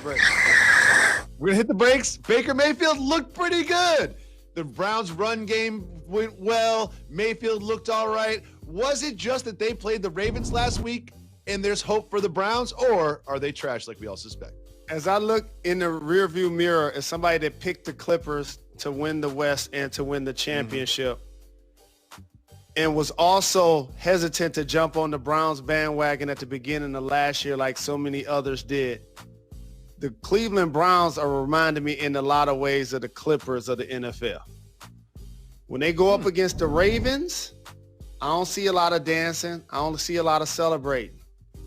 brakes. We're going to hit the brakes. Baker Mayfield looked pretty good. The Browns' run game went well. Mayfield looked all right. Was it just that they played the Ravens last week and there's hope for the Browns, or are they trash like we all suspect? As I look in the rearview mirror as somebody that picked the Clippers to win the West and to win the championship, and was also hesitant to jump on the Browns bandwagon at the beginning of last year like so many others did, the Cleveland Browns are reminding me in a lot of ways of the Clippers of the NFL. When they go up against the Ravens, I don't see a lot of dancing. I don't see a lot of celebrating.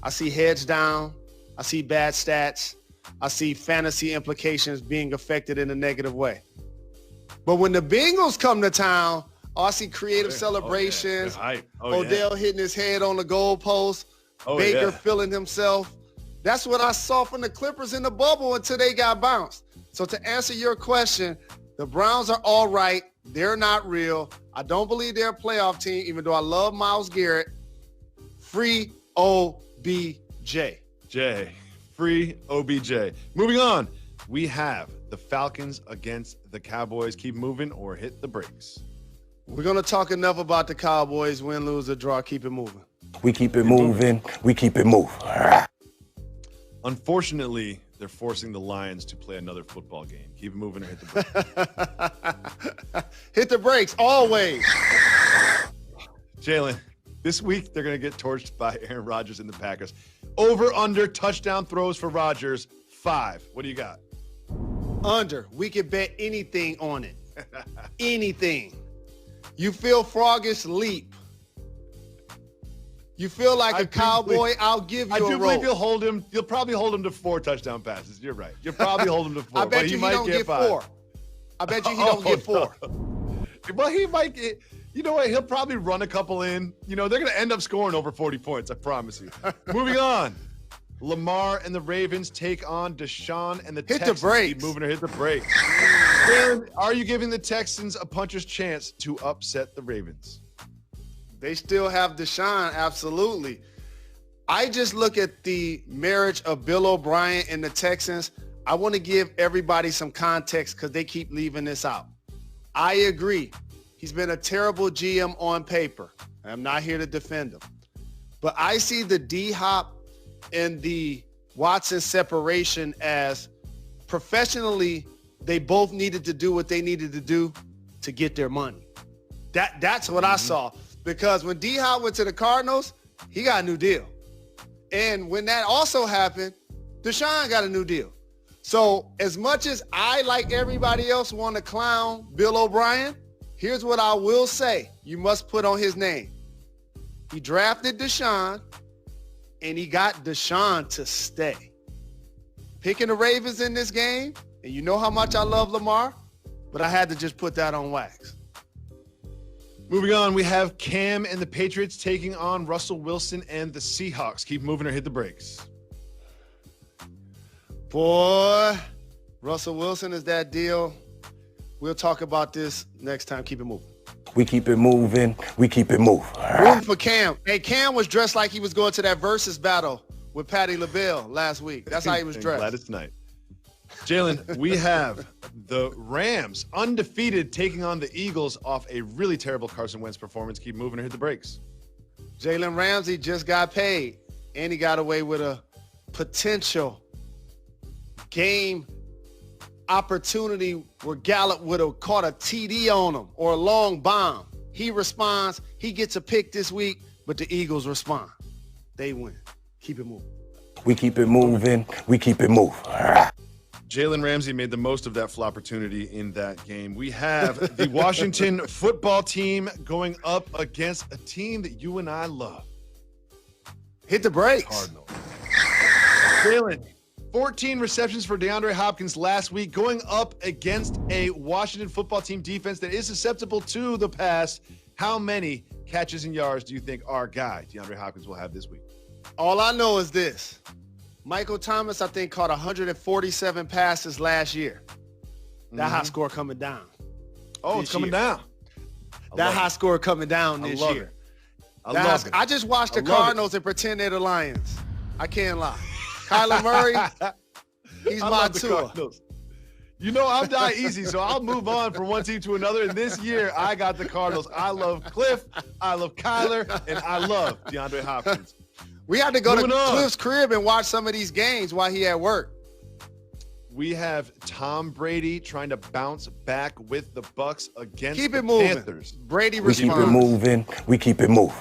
I see heads down. I see bad stats. I see fantasy implications being affected in a negative way. But when the Bengals come to town, I see creative celebrations. Odell hitting his head on the goalpost. Baker feeling himself. That's what I saw from the Clippers in the bubble until they got bounced. So to answer your question, the Browns are all right. They're not real. I don't believe they're a playoff team, even though I love Myles Garrett. Free OBJ. Free OBJ. Moving on, we have the Falcons against the Cowboys. Keep moving or hit the brakes. We're going to talk enough about the Cowboys. Win, lose, or draw. Keep it moving. We keep it moving. We keep it moving. Unfortunately, they're forcing the Lions to play another football game. Keep it moving or hit the brakes. Hit the brakes, always. Jalen, this week they're going to get torched by Aaron Rodgers and the Packers. Over, under, touchdown throws for Rodgers, 5. What do you got? Under. We could bet anything on it. Anything. You feel Froggish leap. You feel like a cowboy, I'll give you a rope. I do believe you'll probably hold him to 4 touchdown passes. You're right. You'll probably hold him to 4. I bet you he don't get 4. I bet you he don't get 4. Well, he might get, you know what? He'll probably run a couple in. You know, they're going to end up scoring over 40 points. I promise you. Moving on. Lamar and the Ravens take on Deshaun and the Texans. Hit the brakes. Keep moving or hit the brakes. Jalen, are you giving the Texans a puncher's chance to upset the Ravens? They still have Deshaun, absolutely. I just look at the marriage of Bill O'Brien and the Texans. I want to give everybody some context because they keep leaving this out. I agree. He's been a terrible GM on paper. I'm not here to defend him. But I see the D-Hop and the Watson separation as professionally, they both needed to do what they needed to do to get their money. That's what I saw. Because when D-Hop went to the Cardinals, he got a new deal. And when that also happened, Deshaun got a new deal. So as much as I, like everybody else, want to clown Bill O'Brien, here's what I will say. You must put on his name. He drafted Deshaun, and he got Deshaun to stay. Picking the Ravens in this game, and you know how much I love Lamar, but I had to just put that on wax. Moving on, we have Cam and the Patriots taking on Russell Wilson and the Seahawks. Keep moving or hit the brakes. Boy, Russell Wilson is that deal. We'll talk about this next time. Keep it moving. We keep it moving. We keep it moving. Rooting for Cam. Hey, Cam was dressed like he was going to that versus battle with Patty LaBelle last week. That's how he was dressed. Glad it's tonight. Jalen, we have the Rams undefeated taking on the Eagles off a really terrible Carson Wentz performance. Keep moving or hit the brakes. Jalen Ramsey just got paid, and he got away with a potential game opportunity where Gallup would have caught a TD on him or a long bomb. He responds. He gets a pick this week, but the Eagles respond. They win. Keep it moving. We keep it moving. We keep it moving. Jalen Ramsey made the most of that opportunity in that game. We have the Washington football team going up against a team that you and I love. Hit the brakes. Cardinals. Jalen, 14 receptions for DeAndre Hopkins last week, going up against a Washington football team defense that is susceptible to the pass. How many catches and yards do you think our guy, DeAndre Hopkins, will have this week? All I know is this. Michael Thomas, I think, caught 147 passes last year. That high score coming down. Oh, it's coming down. That high score coming down this year. I love it. I just watched the Cardinals and pretend they're the Lions. I can't lie. Kyler Murray, He's I my love the Tua. Cardinals. You know I'm die easy, so I'll move on from one team to another. And this year, I got the Cardinals. I love Cliff, I love Kyler, and I love DeAndre Hopkins. We had to go Moving to on. Cliff's crib and watch some of these games while he at work. We have Tom Brady trying to bounce back with the Bucks against Keep the it moving. Panthers. Brady We keep it responds. moving. We keep it moving.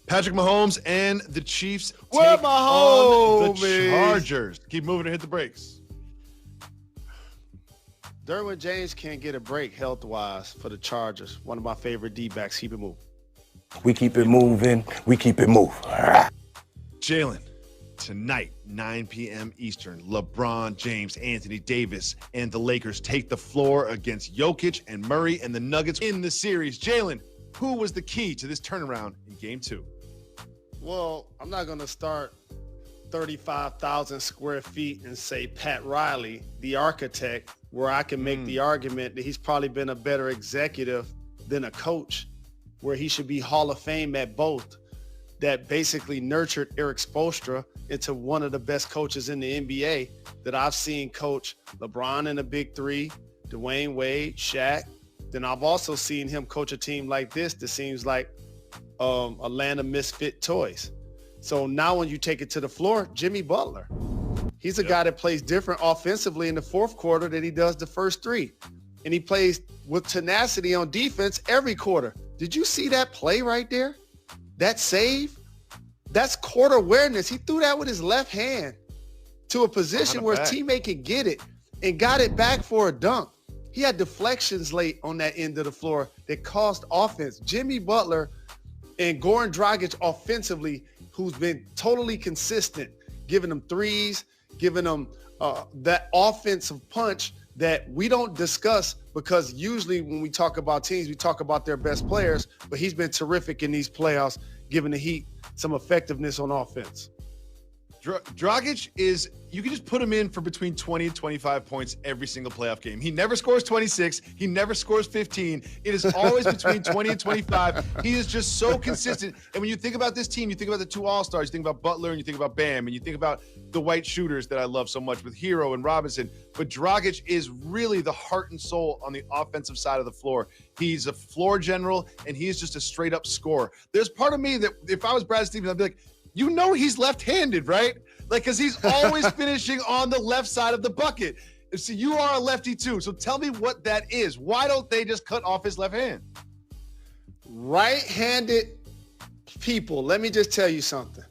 Patrick Mahomes and the Chiefs Where take my on the homies? Chargers. Keep moving and hit the brakes. Derwin James can't get a break health-wise for the Chargers. One of my favorite D-backs. Keep it moving. We keep it moving. We keep it moving. Jalen, tonight, 9 p.m. Eastern, LeBron James, Anthony Davis, and the Lakers take the floor against Jokic and Murray and the Nuggets in the series. Jalen, who was the key to this turnaround in Game 2? Well, I'm not going to start 35,000 square feet and say Pat Riley, the architect, where I can make the argument that he's probably been a better executive than a coach, where he should be Hall of Fame at both, that basically nurtured Eric Spoelstra into one of the best coaches in the NBA that I've seen coach LeBron in the Big Three, Dwayne Wade, Shaq. Then I've also seen him coach a team like this that seems like a land of misfit toys. So now when you take it to the floor, Jimmy Butler, he's a guy that plays different offensively in the fourth quarter than he does the first three. And he plays with tenacity on defense every quarter. Did you see that play right there? That save? That's court awareness. He threw that with his left hand to a position where his teammate could get it and got it back for a dunk. He had deflections late on that end of the floor that caused offense. Jimmy Butler and Goran Dragic offensively, who's been totally consistent, giving them threes, giving them that offensive punch that we don't discuss, because usually when we talk about teams, we talk about their best players, but he's been terrific in these playoffs, giving the Heat some effectiveness on offense. Dragic is, you can just put him in for between 20 and 25 points every single playoff game. He never scores 26. He never scores 15. It is always between 20 and 25. He is just so consistent. And when you think about this team, you think about the two All-Stars, you think about Butler and you think about Bam, and you think about the white shooters that I love so much with Hero and Robinson. But Dragic is really the heart and soul on the offensive side of the floor. He's a floor general, and he's just a straight-up scorer. There's part of me that if I was Brad Stevens, I'd be like, you know he's left-handed, right? Like, because he's always finishing on the left side of the bucket. So you are a lefty too. So tell me what that is. Why don't they just cut off his left hand? Right-handed people, let me just tell you something.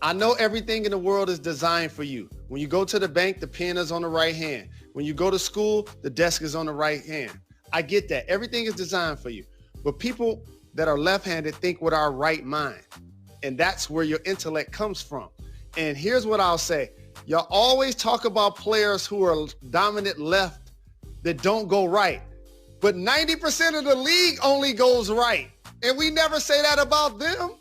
I know everything in the world is designed for you. When you go to the bank, the pen is on the right hand. When you go to school, the desk is on the right hand. I get that. Everything is designed for you. But people that are left-handed think with our right mind. And that's where your intellect comes from. And here's what I'll say. Y'all always talk about players who are dominant left that don't go right. But 90% of the league only goes right. And we never say that about them.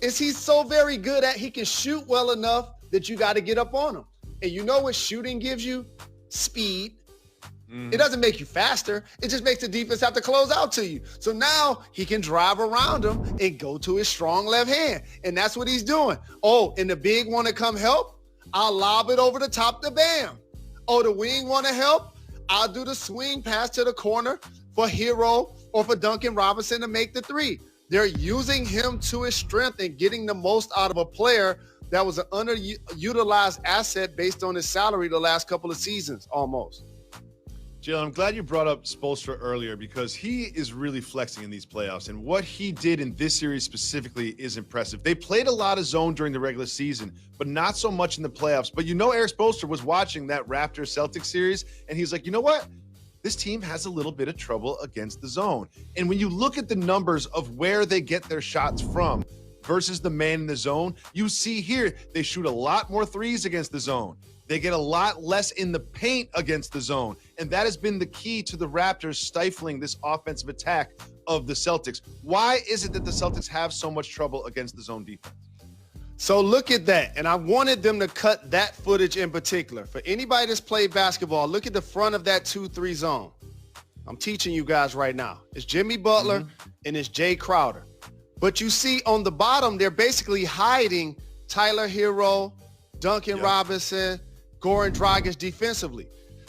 Is he's so very good at, he can shoot well enough that you got to get up on him. And you know what shooting gives you? Speed. It doesn't make you faster. It just makes the defense have to close out to you. So now he can drive around him and go to his strong left hand. And that's what he's doing. Oh, and the big want to come help? I'll lob it over the top to Bam. Oh, the wing want to help? I'll do the swing pass to the corner for Hero or for Duncan Robinson to make the three. They're using him to his strength and getting the most out of a player that was an underutilized asset based on his salary the last couple of seasons almost. Jalen, I'm glad you brought up Spoelstra earlier because he is really flexing in these playoffs. And what he did in this series specifically is impressive. They played a lot of zone during the regular season, but not so much in the playoffs. But you know, Eric Spoelstra was watching that Raptors-Celtics series, and he's like, you know what? This team has a little bit of trouble against the zone. And when you look at the numbers of where they get their shots from versus the man in the zone, you see here they shoot a lot more threes against the zone. They get a lot less in the paint against the zone. And that has been the key to the Raptors stifling this offensive attack of the Celtics. Why is it that the Celtics have so much trouble against the zone defense? So look at that. And I wanted them to cut that footage in particular. For anybody that's played basketball, look at the front of that 2-3 zone. I'm teaching you guys right now. It's Jimmy Butler and it's Jay Crowder. But you see on the bottom, they're basically hiding Tyler Hero, Duncan Robinson, Goran Dragic defensively.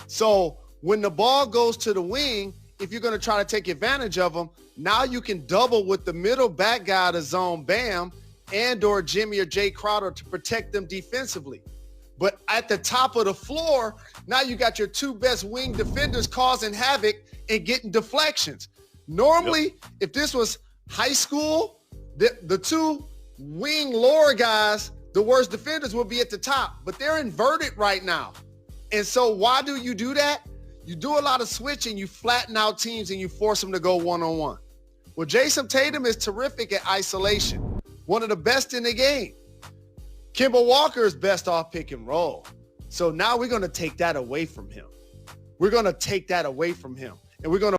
So when the ball goes to the wing, if you're going to try to take advantage of them, now you can double with the middle back guy to zone Bam and or Jimmy or Jay Crowder to protect them defensively. But at the top of the floor, now you got your two best wing defenders causing havoc and getting deflections. Normally, if this was high school, the two wing lower guys, the worst defenders, will be at the top. But they're inverted right now. And so why do you do that? You do a lot of switching, you flatten out teams, and you force them to go one-on-one. Well, Jason Tatum is terrific at isolation, one of the best in the game. Kemba Walker is best off pick and roll. So now we're going to take that away from him. We're going to take that away from him. And we're going to